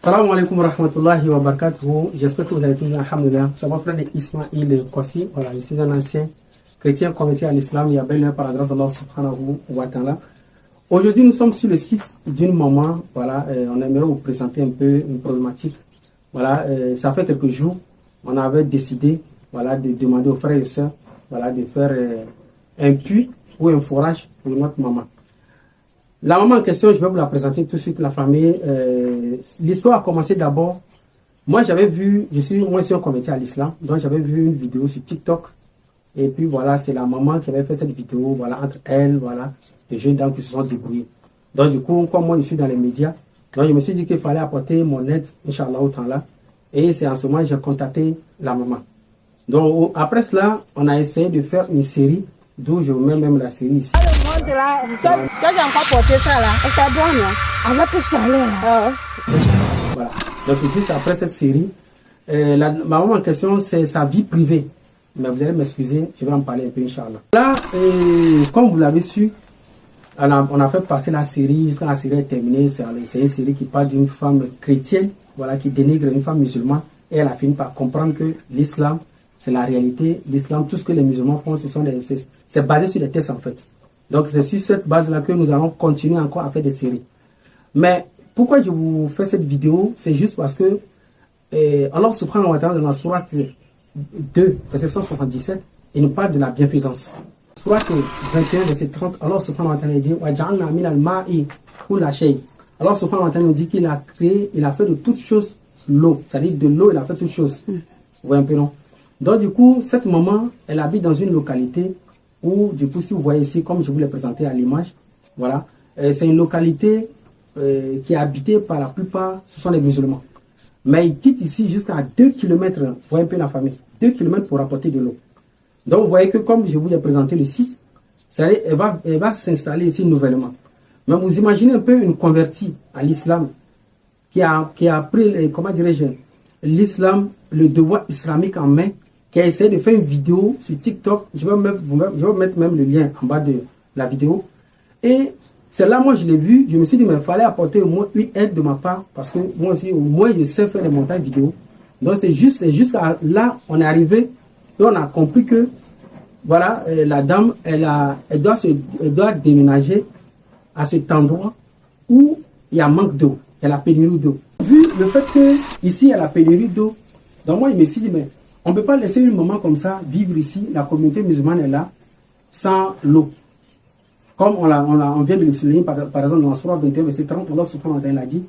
Salam alaikum wa rahmatullahi wa barakatuhu. J'espère que vous allez tous bien, alhamdoulilah. C'est mon frère Ismail Kwasi. Voilà, je suis un ancien chrétien converti à l'islam. Il y a belle par la grâce d'Allah subhanahu wa ta'ala. Aujourd'hui, nous sommes sur le site d'une maman. Voilà, on aimerait vous présenter un peu une problématique. Voilà, ça fait quelques jours, on avait décidé, voilà, de demander aux frères et sœurs, voilà, de faire un puits ou un forage pour notre maman. La maman en question, je vais vous la présenter tout de suite, la famille. L'histoire a commencé d'abord. Moi, j'avais vu, moi, je suis converti à l'islam, donc j'avais vu une vidéo sur TikTok. Et puis voilà, c'est la maman qui avait fait cette vidéo, voilà, entre elles, voilà, les jeunes dames qui se sont débrouillées. Donc du coup, comme moi, je suis dans les médias, donc je me suis dit qu'il fallait apporter mon aide, Inch'Allah, au temps là. Et c'est en ce moment que j'ai contacté la maman. Donc après cela, on a essayé de faire une série, d'où je vous mets même la série ici. Là, j'ai encore porté ça là. Ça doit, non? Avec le chaleur là. Voilà. Donc juste après cette série, ma maman en question, c'est sa vie privée. Mais vous allez m'excuser, je vais en parler un peu, Inch'Allah. Là, comme vous l'avez su, on a fait passer la série, jusqu'à la série est terminée. C'est une série qui parle d'une femme chrétienne, voilà, qui dénigre une femme musulmane. Et elle a fini par comprendre que l'islam, c'est la réalité. L'islam, tout ce que les musulmans font, c'est basé sur des textes en fait. Donc c'est sur cette base-là que nous allons continuer encore à faire des séries. Mais pourquoi je vous fais cette vidéo? C'est juste parce que Allah subhanahu wa ta'ala dans la sourate 2, verset 177, il nous parle de la bienfaisance. Sourate 21, verset 30, Allah subhanahu wa ta'ala dit وَجَعَلْنَا مِنَ الْمَاءِ كُلَّ شَيْءٍ. Allah subhanahu wa ta'ala nous dit qu'il a créé, il a fait de toutes choses l'eau. C'est-à-dire de l'eau, il a fait toutes choses. Vous voyez un peu, non? Donc du coup, cette maman, elle habite dans une localité où, du coup, si vous voyez ici, comme je vous l'ai présenté à l'image, voilà, c'est une localité qui est habitée par la plupart, ce sont les musulmans. Mais ils quittent ici jusqu'à 2 km, vous voyez un peu la famille, 2 km pour apporter de l'eau. Donc vous voyez que comme je vous ai présenté le site, elle va s'installer ici nouvellement. Mais vous imaginez un peu une convertie à l'islam qui a pris, comment dirais-je, l'islam, le devoir islamique en main, qui a essayé de faire une vidéo sur TikTok. Je vais mettre même le lien en bas de la vidéo. Et c'est là, moi, je l'ai vu. Je me suis dit, mais il fallait apporter au moins une aide de ma part. Parce que moi aussi, au moins, je sais faire des montages vidéo. Donc, c'est jusqu'à là, on est arrivé. Et on a compris que, voilà, la dame, elle doit déménager à cet endroit où il y a manque d'eau. Il y a la pénurie d'eau. Vu le fait que ici, il y a la pénurie d'eau, donc moi, je me suis dit, mais on ne peut pas laisser une maman comme ça vivre ici. La communauté musulmane est là, sans l'eau. Comme on vient de le souligner, par exemple, dans la sourate 21, verset 30, Allah subhanahu wa ta'ala dit